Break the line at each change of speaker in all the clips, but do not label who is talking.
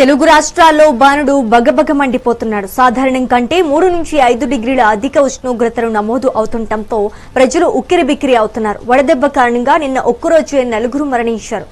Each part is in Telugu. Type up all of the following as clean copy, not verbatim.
తెలుగు రాష్ట్రాల్లో బాణుడు బగబగ మండిపోతున్నాడు. సాధారణం కంటే 3 నుంచి 5 డిగ్రీల అధిక ఉష్ణోగ్రతలు నమోదు అవుతుండటంతో ప్రజలు ఉక్కిరిబిక్కిరి అవుతున్నారు. వడదెబ్బ కారణంగా నిన్న ఒక్కరోజే 4 మరణించారు.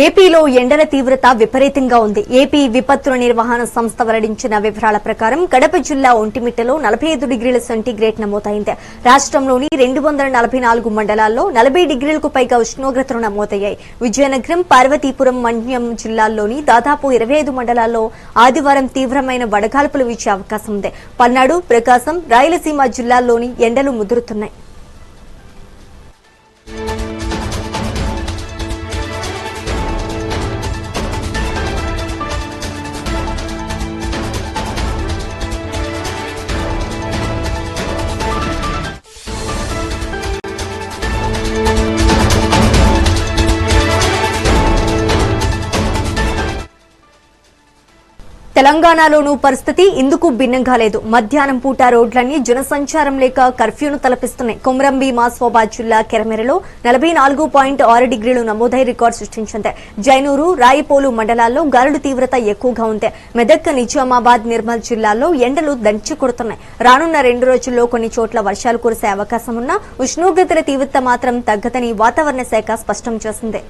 ఏపీలో ఎండల తీవ్రత విపరీతంగా ఉంది. ఏపీ విపత్తుల నిర్వహణ సంస్థ వెల్లడించిన వివరాల ప్రకారం కడప జిల్లా ఒంటిమిట్టలో 45 డిగ్రీల సెంటీగ్రేడ్ నమోదైంది. రాష్ట్రంలోని 244 మండలాల్లో 40 డిగ్రీలకు పైగా ఉష్ణోగ్రతలు నమోదయ్యాయి. విజయనగరం, పార్వతీపురం, మన్యం జిల్లాల్లోని దాదాపు 25 మండలాల్లో ఆదివారం తీవ్రమైన వడగాల్పులు వీచే అవకాశం ఉంది. పల్నాడు, ప్రకాశం, రాయలసీమ జిల్లాల్లోని ఎండలు ముదురుతున్నాయి. తెలంగాణలోనూ పరిస్థితి ఇందుకు భిన్నంగా లేదు. మధ్యాహ్నం పూట రోడ్లన్నీ జనసంచారం లేక కర్ఫ్యూను తలపిస్తున్నాయి. కొమరంభీ, మాస్వాబాద్ జిల్లా కెరమెరలో 44.6 డిగ్రీలు నమోదై రికార్డు సృష్టించింది. జైనూరు, రాయపోలు మండలాల్లో గాలుల తీవ్రత ఎక్కువగా ఉంది. మెదక్, నిజామాబాద్, నిర్మల్ జిల్లాల్లో ఎండలు దంచి కొడుతున్నాయి. రానున్న 2 రోజుల్లో కొన్ని చోట్ల వర్షాలు కురిసే అవకాశం ఉన్నా ఉష్ణోగ్రతల తీవ్రత మాత్రం తగ్గదని వాతావరణ శాఖ స్పష్టం చేసింది.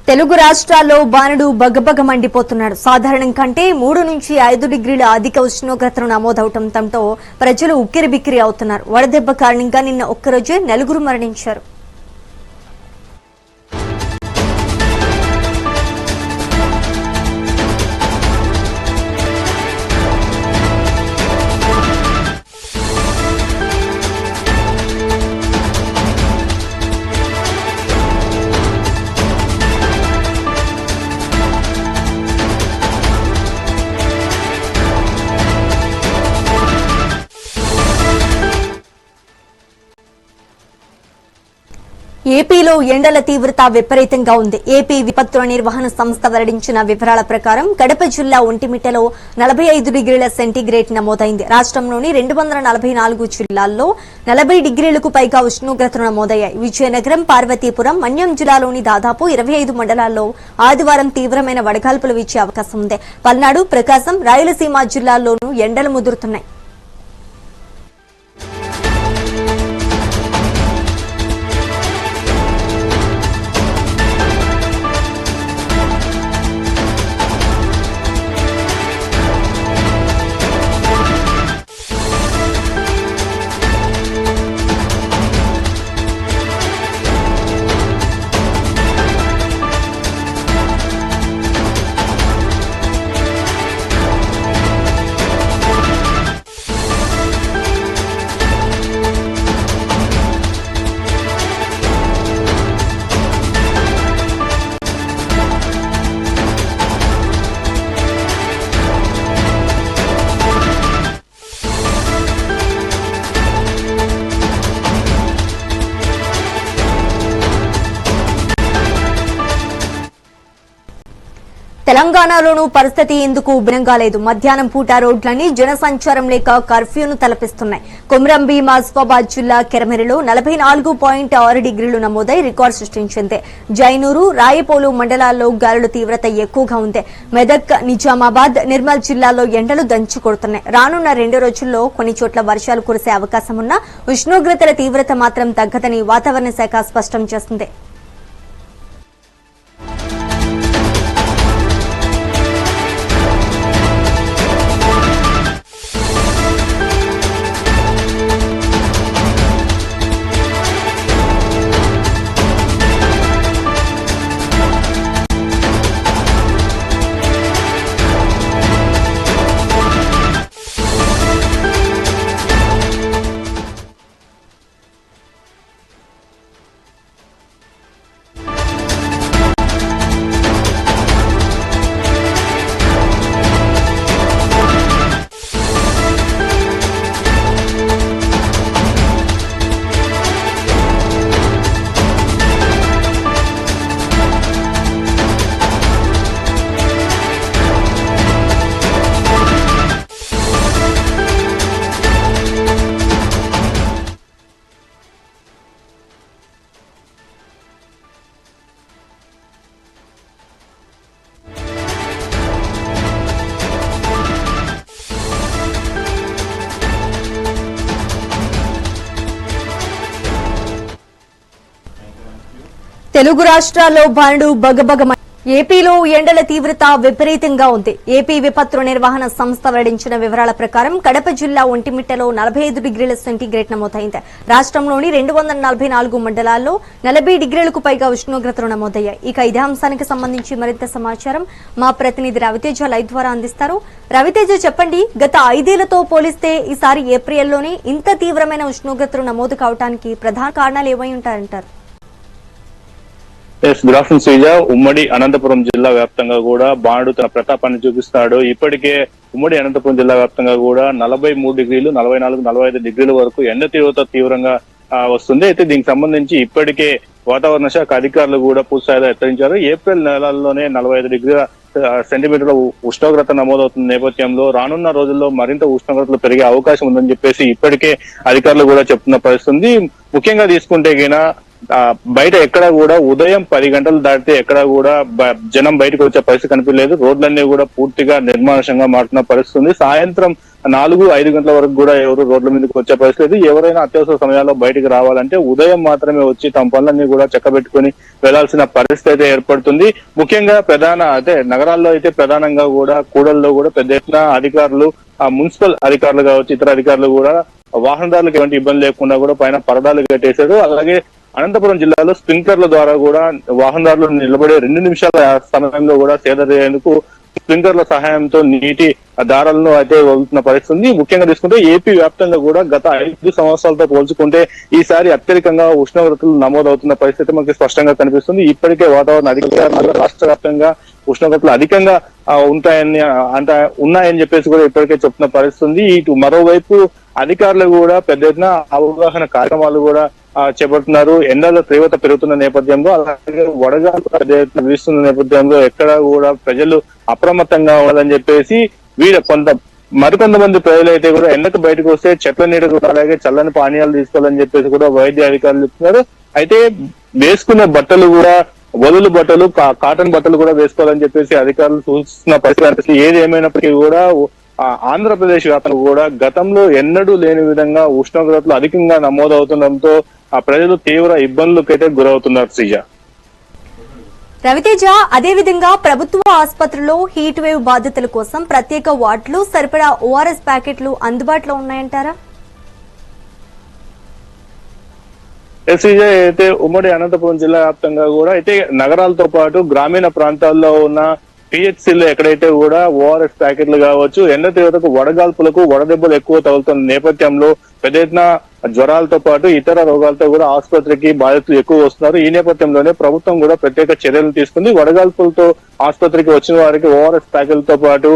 తెలుగు రాష్ట్రాల్లో బాణుడు బగబగ మండిపోతున్నాడు. సాధారణం కంటే 3 నుంచి 5 డిగ్రీల అధిక ఉష్ణోగ్రతలు నమోదవడంతో ప్రజలు ఉక్కిరిబిక్కిరి అవుతున్నారు. వడదెబ్బ కారణంగా నిన్న ఒక్కరోజే 4 మరణించారు. ఏపీలో ఎండల తీవ్రత విపరీతంగా ఉంది. ఏపీ విపత్తుల నిర్వహణ సంస్థ వెల్లడించిన వివరాల ప్రకారం కడప జిల్లా ఒంటిమిట్టలో 45 డిగ్రీల సెంటీగ్రేడ్ నమోదైంది. రాష్ట్రంలోని 244 జిల్లాల్లో 40 డిగ్రీలకు పైగా ఉష్ణోగ్రతలు నమోదయ్యాయి. విజయనగరం, పార్వతీపురం, మన్యం జిల్లాలోని దాదాపు 25 మండలాల్లో ఆదివారం తీవ్రమైన వడగాల్పులు వీచే అవకాశం ఉంది. పల్నాడు, ప్రకాశం, రాయలసీమ జిల్లాల్లోనూ ఎండలు ముదురుతున్నాయి. తెలంగాణలోనూ పరిస్థితి ఇందుకు భిన్నంగా లేదు. మధ్యాహ్నం పూట రోడ్లన్నీ జనసంచారం లేక కర్ఫ్యూను తలపిస్తున్నాయి. కొమరం భీం ఆసిఫాబాద్ జిల్లా కెరమెరలో 44.6 డిగ్రీలు నమోదై రికార్డు సృష్టించింది. జైనూరు, రాయపోలు మండలాల్లో గాలుల తీవ్రత ఎక్కువగా ఉంది. మెదక్, నిజామాబాద్, నిర్మల్ జిల్లాల్లో ఎండలు దంచి కొడుతున్నాయి. రానున్న 2 రోజుల్లో కొన్ని చోట్ల వర్షాలు కురిసే అవకాశం ఉన్నా ఉష్ణోగ్రతల తీవ్రత మాత్రం తగ్గదని వాతావరణ శాఖ స్పష్టం చేసింది. తెలుగు రాష్ట్రాల్లో బాణుడు బగబగ. ఏపీలో ఎండల తీవ్రత విపరీతంగా ఉంది. ఏపీ విపత్తు నిర్వహణ సంస్థ వెల్లడించిన వివరాల ప్రకారం కడప జిల్లా ఒంటిమిట్టలో 45 డిగ్రీల సెంటీగ్రేడ్ నమోదైంది. రాష్ట్రంలోని 244 మండలాల్లో 40 డిగ్రీలకు పైగా ఉష్ణోగ్రతలు నమోదయ్యాయి. ఇక ఇదే అంశానికి సంబంధించి మరింత సమాచారం మా ప్రతినిధి రవితేజ లైవ్ ద్వారా అందిస్తారు. రవితేజ, చెప్పండి, గత 5 ఏళ్లతో పోలిస్తే ఈసారి ఏప్రిల్లోనే ఇంత తీవ్రమైన ఉష్ణోగ్రతలు నమోదు కావడానికి ప్రధాన కారణాలు ఏమై ఉంటారంటారు?
Good afternoon Sreeja. ఉమ్మడి అనంతపురం జిల్లా వ్యాప్తంగా కూడా బాణుడు తన ప్రతాపాన్ని చూపిస్తాడు. ఇప్పటికే ఉమ్మడి అనంతపురం జిల్లా వ్యాప్తంగా కూడా 43 డిగ్రీలు, 44, 45 డిగ్రీల వరకు ఎండ తీవ్రత తీవ్రంగా వస్తుంది. అయితే దీనికి సంబంధించి ఇప్పటికే వాతావరణ శాఖ అధికారులు కూడా పూర్తిస్థాయిలో హెచ్చరించారు. ఏప్రిల్ నెలల్లోనే 45 డిగ్రీల సెంటీమీటర్ల ఉష్ణోగ్రత నమోదవుతున్న నేపథ్యంలో రానున్న రోజుల్లో మరింత ఉష్ణోగ్రతలు పెరిగే అవకాశం ఉందని చెప్పేసి ఇప్పటికే అధికారులు కూడా చెప్తున్న పరిస్థితి. ముఖ్యంగా తీసుకుంటే గినా బయట ఎక్కడ కూడా ఉదయం 10 గంటలు దాటితే ఎక్కడ కూడా జనం బయటకు వచ్చే పరిస్థితి కనిపించలేదు. రోడ్లన్నీ కూడా పూర్తిగా నిర్మానుషంగా మారుతున్న పరిస్థితి. సాయంత్రం 4-5 గంటల వరకు కూడా ఎవరు రోడ్ల మీదకి వచ్చే పరిస్థితి. ఎవరైనా అత్యవసర సమయాల్లో బయటకు రావాలంటే ఉదయం మాత్రమే వచ్చి తమ పనులన్నీ కూడా చక్కబెట్టుకుని వెళ్లాల్సిన పరిస్థితి అయితే ఏర్పడుతుంది. ముఖ్యంగా నగరాల్లో అయితే ప్రధానంగా కూడా కూడల్లో కూడా పెద్ద ఎత్తున అధికారులు, మున్సిపల్ అధికారులు కావచ్చు, ఇతర అధికారులు కూడా వాహనదారులకు ఎటువంటి ఇబ్బంది లేకుండా కూడా పైన పరదాలు కట్టేశారు. అలాగే అనంతపురం జిల్లాలో స్ప్రింక్లర్ల ద్వారా కూడా వాహనదారులు నిలబడే 2 నిమిషాల సమయంలో కూడా సేదరేందుకు స్ప్రింక్లర్ల సహాయంతో నీటి దారాలను అయితే వదులుతున్న పరిస్థితి. ముఖ్యంగా తీసుకుంటే ఏపీ వ్యాప్తంగా కూడా గత 5 సంవత్సరాలతో పోల్చుకుంటే ఈసారి అత్యధికంగా ఉష్ణోగ్రతలు నమోదవుతున్న పరిస్థితి మనకి స్పష్టంగా కనిపిస్తుంది. ఇప్పటికే వాతావరణ అధికారులు రాష్ట్ర వ్యాప్తంగా ఉష్ణోగ్రతలు అధికంగా ఉన్నాయని చెప్పేసి కూడా ఇప్పటికే చెప్తున్న పరిస్థితి. ఇటు మరోవైపు అధికారులు కూడా పెద్ద ఎత్తున అవగాహన కార్యక్రమాలు కూడా చేపడుతున్నారు. ఎండల తీవ్రత పెరుగుతున్న నేపథ్యంలో, అలాగే వడగాలు పెద్ద ఎత్తున వీస్తున్న నేపథ్యంలో ఎక్కడ కూడా ప్రజలు అప్రమత్తంగా ఉండాలని చెప్పేసి మరికొంతమంది ప్రజలు అయితే కూడా ఎండకు బయటకు వస్తే చెట్ల నీడ అలాగే చల్లని పానీయాలు తీసుకోవాలని చెప్పేసి కూడా వైద్య అధికారులు చెప్తున్నారు. అయితే వేసుకునే బట్టలు కూడా వదులు బట్టలు, కాటన్ బట్టలు కూడా వేసుకోవాలని చెప్పేసి అధికారులు సూచిస్తున్న పరిస్థితి. ఏది ఏమైనప్పటికీ కూడా ఆంధ్రప్రదేశ్ వ్యాప్తంగా కూడా గతంలో ఎన్నడూ లేని విధంగా ఉష్ణోగ్రతలు అధికంగా నమోదవుతుండటంతో ప్రజలు తీవ్ర ఇబ్బందులకైతే గురవుతున్నారు. శ్రీజ,
రవితేజ, అదేవిధంగా ప్రభుత్వ ఆసుపత్రుల్లో హీట్ వేవ్ బాధితుల కోసం ప్రత్యేక వార్డులు, సరిపడా ఓఆర్ఎస్ ప్యాకెట్లు అందుబాటులో ఉన్నాయంటారా?
శ్రీజ, అయితే ఉమ్మడి అనంతపురం జిల్లా వ్యాప్తంగా కూడా అయితే నగరాలతో పాటు గ్రామీణ ప్రాంతాల్లో ఉన్న పిహెచ్సిలో ఎక్కడైతే కూడా ఓఆర్ఎస్ ప్యాకెట్లు కావచ్చు, ఎండ తీవ్రతకు వడగాల్పులకు వడదెబ్బలు ఎక్కువ తగులుతున్న నేపథ్యంలో పెద్ద ఎత్తున జ్వరాలతో పాటు ఇతర రోగాలతో కూడా ఆసుపత్రికి బాధితులు ఎక్కువ వస్తున్నారు. ఈ నేపథ్యంలోనే ప్రభుత్వం కూడా ప్రత్యేక చర్యలు తీసుకుంది. వడగాల్పులతో ఆసుపత్రికి వచ్చిన వారికి ఓఆర్ఎస్ ప్యాకెట్లతో పాటు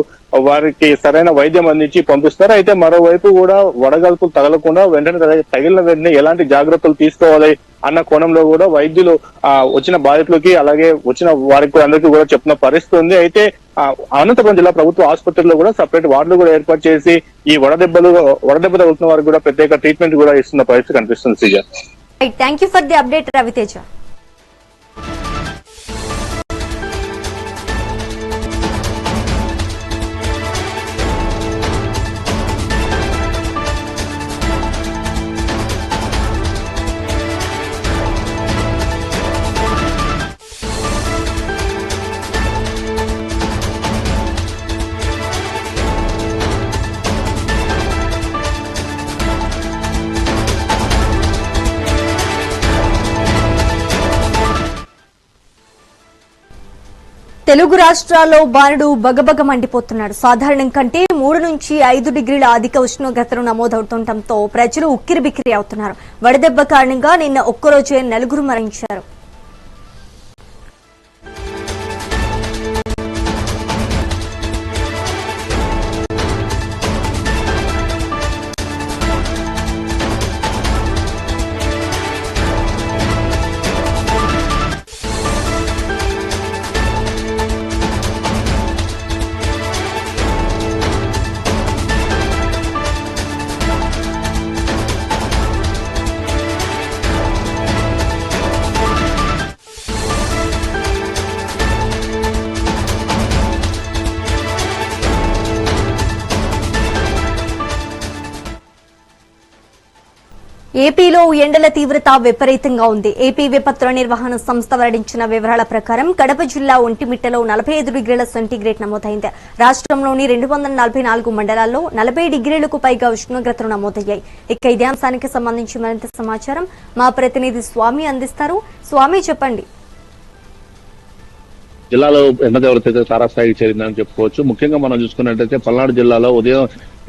వారికి సరైన వైద్యం అందించి పంపిస్తారు. అయితే మరోవైపు కూడా వడగాల్పులు తగలకుండా తగిలిన వెంటనే ఎలాంటి జాగ్రత్తలు తీసుకోవాలి అన్న కోణంలో కూడా వైద్యులు వచ్చిన బాధితులకి అలాగే వచ్చిన వారికి అందరికీ కూడా చెప్తున్న పరిస్థితి ఉంది. అయితే అనంతపురం జిల్లా ప్రభుత్వ ఆసుపత్రిలో కూడా సపరేట్ వార్డులు కూడా ఏర్పాటు చేసి ఈ వడదెబ్బ తగులుతున్న వారికి కూడా ప్రత్యేక ట్రీట్మెంట్ కూడా ఇస్తున్న పరిస్థితి కనిపిస్తుంది Sreeja.
Thank you for the update Raviteja. Telugu రాష్ట్రాల్లో బాణుడు బగబగ మండిపోతున్నాడు. సాధారణం కంటే 3 నుంచి 5 డిగ్రీల అధిక ఉష్ణోగ్రతలు నమోదవుతుండటంతో ప్రజలు ఉక్కిరిబిక్కిరి అవుతున్నారు. వడదెబ్బ కారణంగా నిన్న ఒక్కరోజే 4 మరణించారు. ఏపీలో ఎండల తీవ్రత విపరీతంగా ఉంది. ఏపీ విపత్తుల నిర్వహణ సంస్థ వెల్లడించిన వివరాల ప్రకారం కడప జిల్లా ఒంటిమిట్టలో 45 డిగ్రీల సెంటీగ్రేడ్ నమోదైంది. రాష్ట్రంలోని 244 మండలాల్లో 40 డిగ్రీలకు పైగా ఉష్ణోగ్రతలు నమోదయ్యాయి. ఇక ఇదే అంశానికి సంబంధించి మరింత సమాచారం మా ప్రతినిధి స్వామి అందిస్తారు. స్వామి, చెప్పండి.
జిల్లాలో ఎండ తీవ్రత అయితే తారాస్థాయికి చేరిందని చెప్పుకోవచ్చు. ముఖ్యంగా మనం చూసుకున్నట్టయితే పల్నాడు జిల్లాలో ఉదయం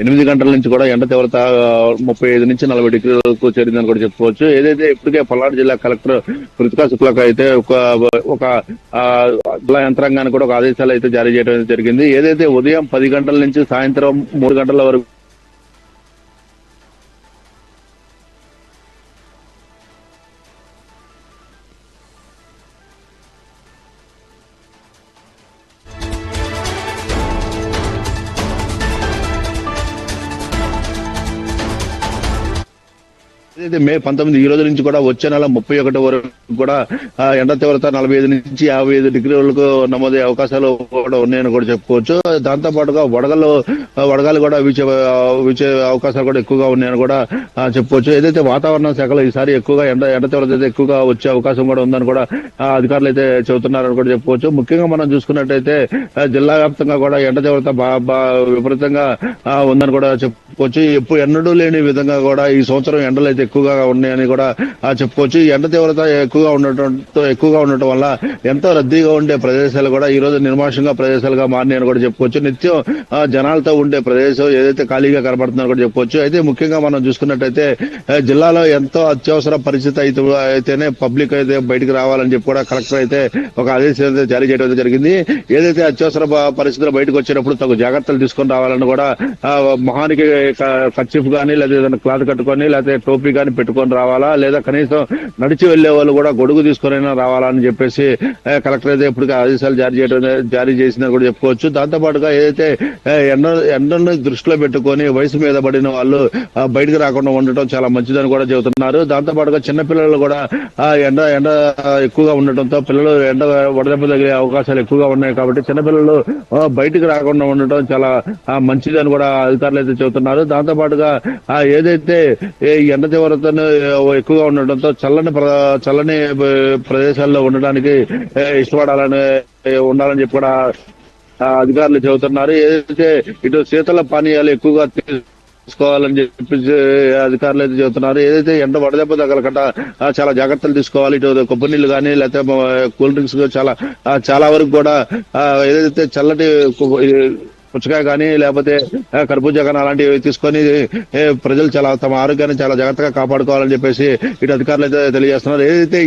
8 గంటల నుంచి కూడా ఎండ తీవ్రత 35 నుంచి 40 డిగ్రీలకు చేరిందని కూడా చెప్పుకోవచ్చు. ఏదైతే ఇప్పటికే పల్నాడు జిల్లా కలెక్టర్ కృతికా శుక్లాకు అయితే ఒక జిల్లా యంత్రాంగానికి కూడా ఒక ఆదేశాలు అయితే జారీ చేయడం జరిగింది. ఏదైతే ఉదయం 10 గంటల నుంచి సాయంత్రం 3 గంటల వరకు మే 19 ఈ రోజు నుంచి కూడా వచ్చే నెల 31 వరకు కూడా ఎండ తీవ్రత 45 నుంచి 55 డిగ్రీలకు నమోదయ్యే అవకాశాలు కూడా ఉన్నాయని కూడా చెప్పుకోవచ్చు. దాంతో పాటుగా వడగాలు కూడా వీచే అవకాశాలు కూడా ఎక్కువగా ఉన్నాయని కూడా చెప్పుకోవచ్చు. ఏదైతే వాతావరణ శాఖలో ఈసారి ఎక్కువగా ఎండ తీవ్రత అయితే ఎక్కువగా వచ్చే అవకాశం కూడా ఉందని కూడా అధికారులు అయితే చెబుతున్నారని కూడా చెప్పుకోవచ్చు. ముఖ్యంగా మనం చూసుకున్నట్టయితే జిల్లా వ్యాప్తంగా కూడా ఎండ తీవ్రత విపరీతంగా ఉందని కూడా చెప్పుకోవచ్చు. ఎన్నడూ లేని విధంగా కూడా ఈ సంవత్సరం ఎండలు అయితే ఎక్కువగా ఉన్నాయని కూడా చెప్పుకోవచ్చు. ఎండ తీవ్రత ఎక్కువగా ఉండటం వల్ల ఎంతో రద్దీగా ఉండే ప్రదేశాలు కూడా ఈ రోజు నిర్మానుషంగా ప్రదేశాలుగా మారినాయని కూడా చెప్పుకోవచ్చు. నిత్యం జనాలతో ఉండే ప్రదేశం ఏదైతే ఖాళీగా కనబడుతుందని కూడా చెప్పుకోవచ్చు. అయితే ముఖ్యంగా మనం చూసుకున్నట్టయితే జిల్లాలో ఎంతో అత్యవసర పరిస్థితి అయితేనే పబ్లిక్ అయితే బయటకు రావాలని చెప్పి కూడా కలెక్టర్ అయితే ఒక ఆదేశం జారీ చేయడం జరిగింది. ఏదైతే అత్యవసర పరిస్థితులు బయటకు వచ్చేటప్పుడు తగు జాగ్రత్తలు తీసుకొని రావాలని కూడా మొహానికి కర్చీఫ్ కానీ లేదా ఏదైనా క్లాత్ కట్టుకొని లేకపోతే టోపీ కానీ పెట్టుకొని రావాలా, లేదా కనీసం నడిచి వెళ్లే వాళ్ళు కూడా గొడుగు తీసుకునైనా రావాలా అని చెప్పేసి కలెక్టర్ అయితే ఇప్పటికే ఆదేశాలు జారీ చేసిందని కూడా చెప్పుకోవచ్చు. దాంతో పాటుగా ఏదైతే ఎండను దృష్టిలో పెట్టుకొని వయసు మీద పడిన వాళ్ళు బయటకు రాకుండా ఉండటం చాలా మంచిదని కూడా చెబుతున్నారు. దాంతో పాటుగా చిన్నపిల్లలు కూడా ఎండ ఎక్కువగా ఉండటంతో పిల్లలు వడదెబ్బ తగిలే అవకాశాలు ఎక్కువగా ఉన్నాయి కాబట్టి చిన్నపిల్లలు బయటకు రాకుండా ఉండటం చాలా మంచిదని కూడా అధికారులు అయితే చెబుతున్నారు. దాంతో పాటుగా ఏదైతే ఎండ తీవ్రతను ఎక్కువగా ఉండటంతో చల్లని ప్రదేశాల్లో ఉండడానికి ఉండాలని చెప్పి కూడా అధికారులు చెబుతున్నారు. ఏదైతే ఇటు శీతల పానీయాలు ఎక్కువగా తీసుకోవాలని చెప్పి అధికారులు అయితే చెబుతున్నారు. ఏదైతే ఎండ వడదెబ్బ తగలకుండా చాలా జాగ్రత్తలు తీసుకోవాలి. ఇటు కొబ్బరి నీళ్లు కానీ లేకపోతే కూల్ డ్రింక్స్ చాలా వరకు కూడా ఏదైతే చల్లటి పుచ్చకాయ కానీ లేకపోతే కర్బూజా కానీ అలాంటివి తీసుకొని ప్రజలు చాలా తమ ఆరోగ్యాన్ని చాలా జాగ్రత్తగా కాపాడుకోవాలని చెప్పేసి ఇటు అధికారులు అయితే తెలియజేస్తున్నారు. ఏదైతే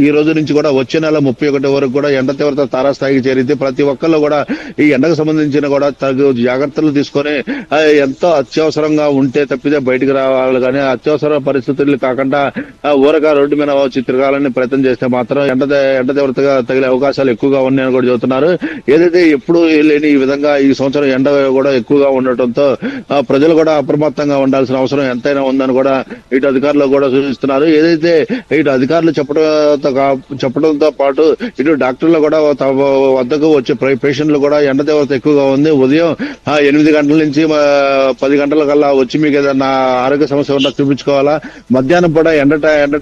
ఈ రోజు నుంచి కూడా వచ్చే నెల 31 వరకు కూడా ఎండ తీవ్రత తారాస్థాయికి చేరింది. ప్రతి ఒక్కళ్ళు కూడా ఈ ఎండకు సంబంధించిన కూడా తగు జాగ్రత్తలు తీసుకొని ఎంతో అత్యవసరంగా ఉంటే తప్పితే బయటకు రావాలి, కానీ అత్యవసర పరిస్థితులు కాకుండా ఊరగా రోడ్డు మీద వచ్చి తిరగాలని ప్రయత్నం చేస్తే మాత్రం ఎండ తీవ్రతగా తగిలే అవకాశాలు ఎక్కువగా ఉన్నాయని కూడా చెబుతున్నారు. ఏదైతే ఎప్పుడు లేని ఈ విధంగా ఈ సంవత్సరం ఎండ కూడా ఎక్కువగా ఉండటంతో ప్రజలు కూడా అప్రమత్తంగా ఉండాల్సిన అవసరం ఎంతైనా ఉందని కూడా ఇటు అధికారులు కూడా సూచిస్తున్నారు. ఏదైతే ఇటు అధికారులు చెప్పడంతో పాటు ఇటు డాక్టర్లు కూడా తమ వద్దకు వచ్చే పేషెంట్లు కూడా ఎండ తీవ్రత ఎక్కువగా ఉంది. ఉదయం 8 గంటల నుంచి 10 గంటల కల్లా వచ్చి మీకు ఏదన్నా ఆరోగ్య సమస్య ఉన్నా చూపించుకోవాలా. మధ్యాహ్నం కూడా ఎండ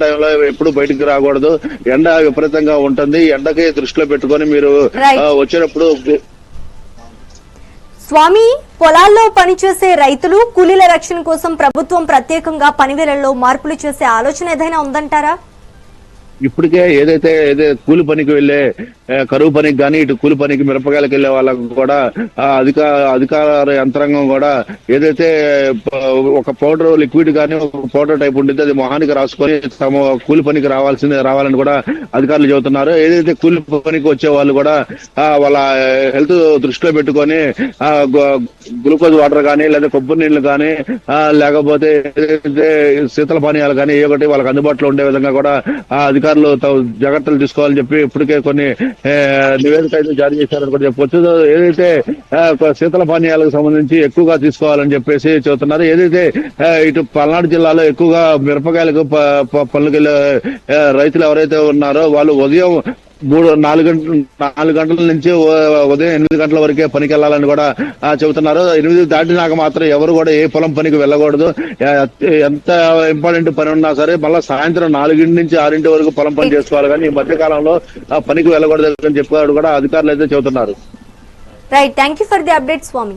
టైంలో ఎప్పుడు బయటికి రాకూడదు. ఎండ విపరీతంగా ఉంటుంది. ఎండకి దృష్టిలో పెట్టుకొని మీరు వచ్చేటప్పుడు
స్వామి, పొలాల్లో పనిచేసే రైతులు కూలీల రక్షణ కోసం ప్రభుత్వం ప్రత్యేకంగా పనివేళల్లో మార్పులు చేసే ఆలోచన ఏదైనా ఉందంటారా?
ఇప్పటికే ఏదైతే కూలి పనికి వెళ్లే కరువు పనికి కానీ ఇటు కూలి పనికి మిరపకాయలకు వెళ్లే వాళ్ళకు కూడా అధికార యంత్రాంగం కూడా ఏదైతే ఒక పౌడర్ లిక్విడ్ కానీ ఒక పౌడర్ టైప్ ఉంటుంది, అది మొహానికి రాసుకొని తమ కూలి పనికి రావాలని కూడా అధికారులు చెబుతున్నారు. ఏదైతే కూలి పనికి వచ్చే వాళ్ళు కూడా వాళ్ళ హెల్త్ దృష్టిలో పెట్టుకొని గ్లూకోజ్ వాటర్ కానీ లేదా కొబ్బరి నీళ్లు కానీ లేకపోతే ఏదైతే శీతల పానీయాలు కానీ ఏ ఒకటి వాళ్ళకి అందుబాటులో ఉండే విధంగా కూడా అధికారులు జాగ్రత్తలు తీసుకోవాలని చెప్పి ఇప్పటికే కొన్ని నివేదిక అయితే జారీ చేశారని కూడా చెప్పవచ్చు. ఏదైతే శీతల పానీయాలకు సంబంధించి ఎక్కువగా తీసుకోవాలని చెప్పేసి చెబుతున్నారు. ఏదైతే ఇటు పల్నాడు జిల్లాలో ఎక్కువగా మిరపకాయలకు పనులకెళ్లే రైతులు ఎవరైతే ఉన్నారో వాళ్ళు ఉదయం 4 గంటల నుంచి ఉదయం 8 గంటల వరకే పనికి వెళ్లాలని కూడా చెబుతున్నారు. 8 దాటినాక మాత్రం ఎవరు కూడా ఏ పొలం పనికి వెళ్ళకూడదు. ఎంత ఇంపార్టెంట్ పని ఉన్నా సరే మళ్ళీ సాయంత్రం 4 నుంచి 6 వరకు పొలం పని చేసుకోవాలి, కానీ ఈ మధ్య కాలంలో పనికి వెళ్ళకూడదు అని చెప్పాడు కూడా అధికారులు అయితే చెబుతున్నారు.
Right, thank you for the update Swamy.